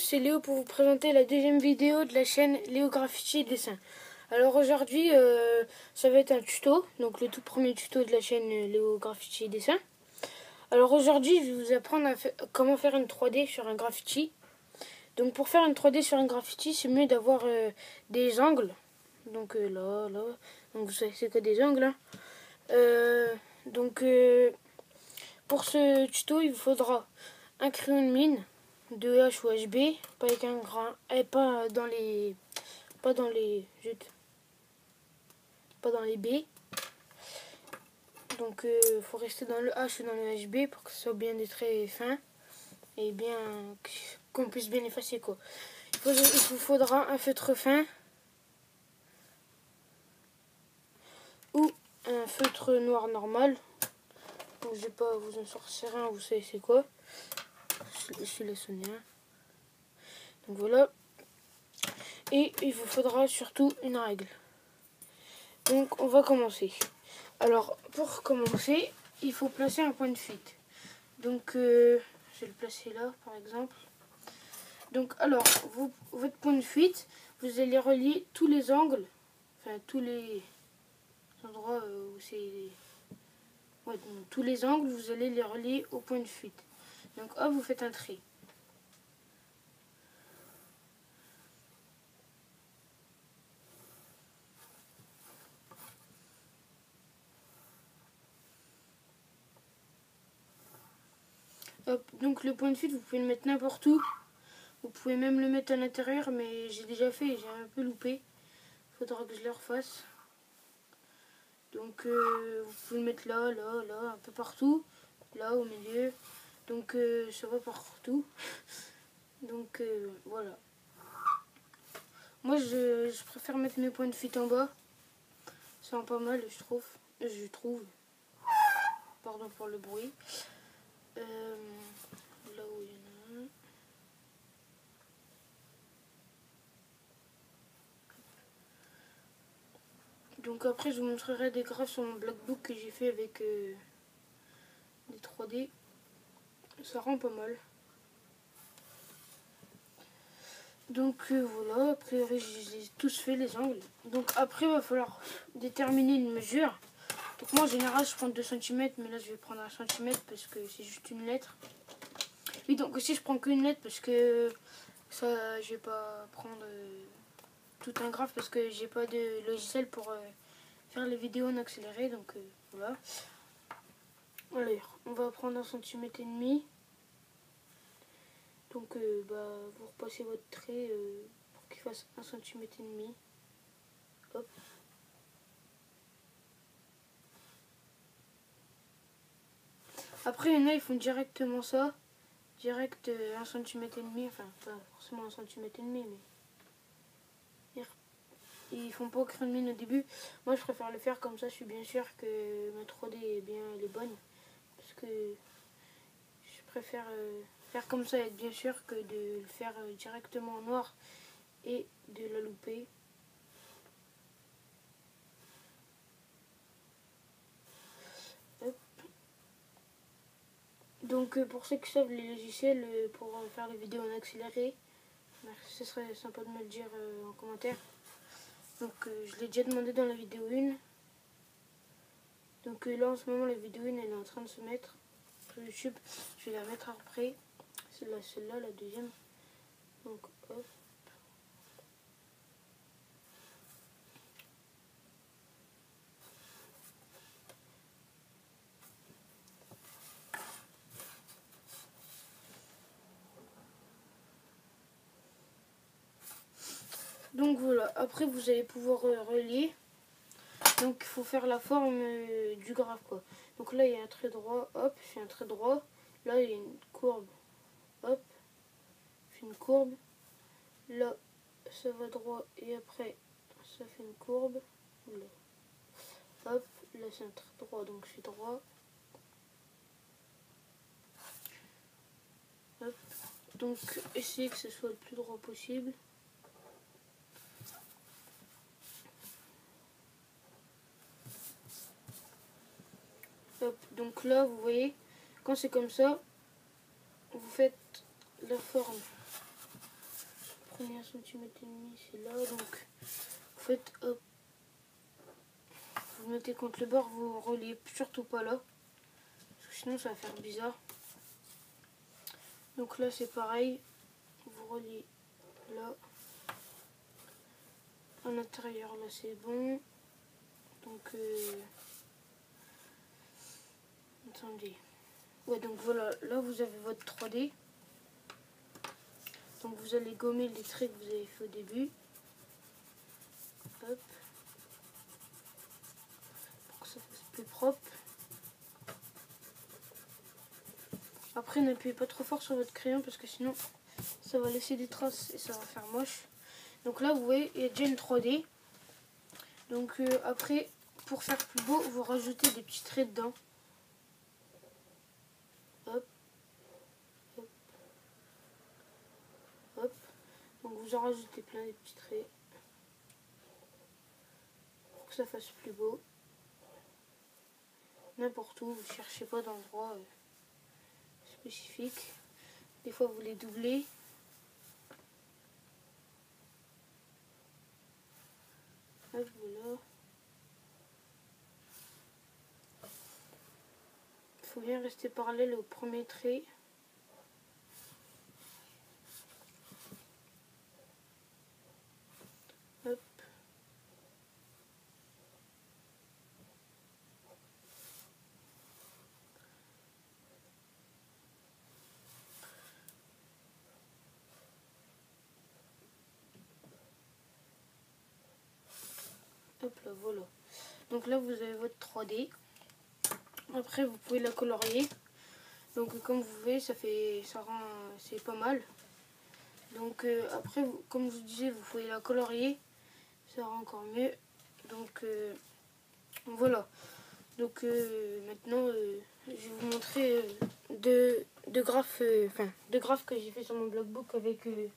c'est Léo pour vous présenter la deuxième vidéo de la chaîne Léo Graffiti et Dessin. Alors aujourd'hui, ça va être un tuto, donc le tout premier tuto de la chaîne Léo Graffiti et Dessin. Alors aujourd'hui, je vais vous apprendre comment faire une 3D sur un graffiti. Donc pour faire une 3D sur un graffiti, c'est mieux d'avoir des angles. Donc là. Donc vous savez c'est quoi des angles, hein. Pour ce tuto, il vous faudra un crayon de mine, 2H ou HB, pas avec un grain, et pas dans les B. Donc faut rester dans le H ou dans le HB pour que ce soit bien des traits fins et bien qu'on puisse bien effacer quoi. Il vous faudra un feutre fin ou un feutre noir normal. Donc je vais pas vous en sortir un, vous savez c'est quoi. Je suis les sonner. Donc voilà. Et il vous faudra surtout une règle. Donc on va commencer. Alors pour commencer, il faut placer un point de fuite. Donc je vais le placer là par exemple. Donc alors votre point de fuite, vous allez relier tous les angles, enfin tous les endroits où c'est... Ouais, donc, tous les angles, vous allez les relier au point de fuite. Donc hop, vous faites un trait. Hop, donc le point de fuite, vous pouvez le mettre n'importe où. Vous pouvez même le mettre à l'intérieur, mais j'ai déjà fait et j'ai un peu loupé. Il faudra que je le refasse. Donc vous pouvez le mettre là, un peu partout. Là, au milieu. Donc ça va partout. Donc voilà. Moi, je préfère mettre mes points de fuite en bas. Ça rend pas mal, je trouve. Pardon pour le bruit. Là où il y en a un. Donc après, je vous montrerai des graphes sur mon Blackbook que j'ai fait avec des 3D. Ça rend pas mal. Donc voilà, a priori, je les ai tous fait les angles. Donc après, il va falloir déterminer une mesure. Donc moi, en général, je prends 2 cm, mais là, je vais prendre 1 cm parce que c'est juste une lettre. Oui, donc aussi, je prends qu'une lettre parce que ça, je vais pas prendre tout un graphe parce que j'ai pas de logiciel pour faire les vidéos en accéléré. Donc voilà. Allez, on va prendre 1,5 cm. Donc vous repassez votre trait pour qu'il fasse 1,5 cm. Hop. Après, il y en a, ils font directement ça. Direct 1,5 cm. Enfin, pas forcément 1,5 cm, mais ils font pas au crayon de mine au début. Moi, je préfère le faire comme ça. Je suis bien sûr que ma 3D est bien, elle est bonne. Parce que je préfère faire comme ça et être bien sûr que de le faire directement en noir et de la louper. Hop. Donc pour ceux qui savent les logiciels pour faire les vidéos en accéléré, ce serait sympa de me le dire en commentaire. Donc je l'ai déjà demandé dans la vidéo 1. Donc là en ce moment la vidéo 1 elle est en train de se mettre sur YouTube. Je vais la mettre après. C'est celle-là, la deuxième. Donc hop. Donc voilà, après vous allez pouvoir relier. Donc il faut faire la forme du graphe quoi. Donc là il y a un trait droit, hop, je fais un trait droit. Là il y a une courbe, hop, je fais une courbe. Là ça va droit et après ça fait une courbe. Là. Hop, là c'est un trait droit donc je fais droit. Hop. Donc essayez que ce soit le plus droit possible. Hop, donc là vous voyez, quand c'est comme ça, vous faites la forme prenez 1,5 cm, c'est là, donc vous faites hop, vous mettez contre le bord, vous reliez surtout pas là, parce que sinon ça va faire bizarre. Donc là c'est pareil, vous reliez là, à l'intérieur là c'est bon, donc attendez, ouais donc voilà, là vous avez votre 3D. Donc vous allez gommer les traits que vous avez fait au début. Hop. Pour que ça fasse plus propre. Après n'appuyez pas trop fort sur votre crayon parce que sinon ça va laisser des traces et ça va faire moche. Donc là vous voyez il y a déjà une 3D. Donc après pour faire plus beau vous rajoutez des petits traits dedans. Hop. Hop. Hop. Donc vous en rajoutez plein des petits traits. Pour que ça fasse plus beau. N'importe où, vous cherchez pas d'endroit spécifique. Des fois vous les doublez. Hop, voilà. Il faut bien rester parallèle au premier trait. Hop. Hop là, voilà. Donc là vous avez votre 3D. Après vous pouvez la colorier. Donc comme vous voyez ça rend c'est pas mal. Donc après comme je vous disais vous pouvez la colorier. Ça rend encore mieux. Donc voilà. Donc maintenant je vais vous montrer deux graphes deux graphes que j'ai fait sur mon Blockbook avec le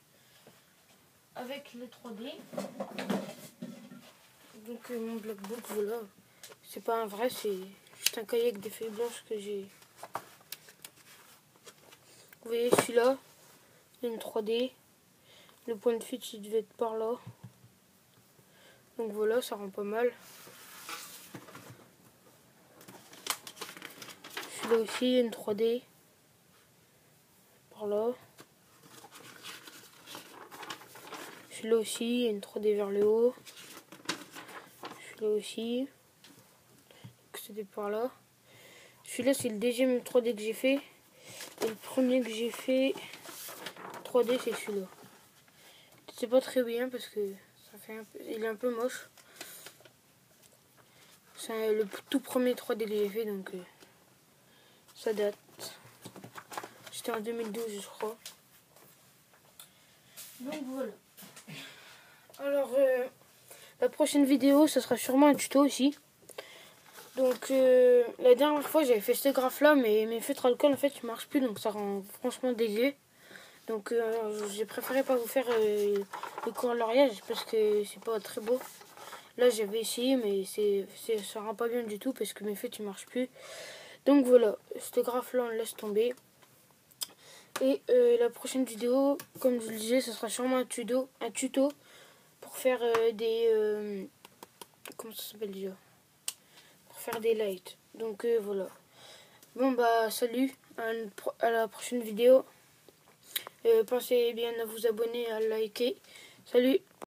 3D. Donc mon Blockbook voilà. C'est pas un vrai, c'est juste un cahier avec des feuilles blanches que j'ai. Vous voyez celui-là, il y a une 3D. Le point de fuite il devait être par là. Donc voilà, ça rend pas mal. Celui-là aussi, il y a une 3D. Par là. Celui-là aussi, il y a une 3D vers le haut. Celui-là aussi. Donc c'était par là. Celui-là c'est le deuxième 3D que j'ai fait. Et le premier que j'ai fait 3D c'est celui-là. C'est pas très bien parce que ça fait il est un peu moche. C'est le tout premier 3D que j'ai fait donc ça date. C'était en 2012 je crois. Donc voilà. Alors la prochaine vidéo ça sera sûrement un tuto aussi. Donc la dernière fois j'avais fait ce graphe là mais mes feutres alcool en fait ils marchent plus donc ça rend franchement dégueu. Donc j'ai préféré pas vous faire le coloriage parce que c'est pas très beau. Là j'avais essayé mais ça rend pas bien du tout parce que mes feutres ils marchent plus. Donc voilà, ce graphe là on le laisse tomber. Et la prochaine vidéo, comme je vous le disais, ce sera sûrement un tuto pour faire des comment ça s'appelle déjà? Pour faire des lights. Donc voilà. Bon bah salut, à la prochaine vidéo. Pensez bien à vous abonner, à liker. Salut!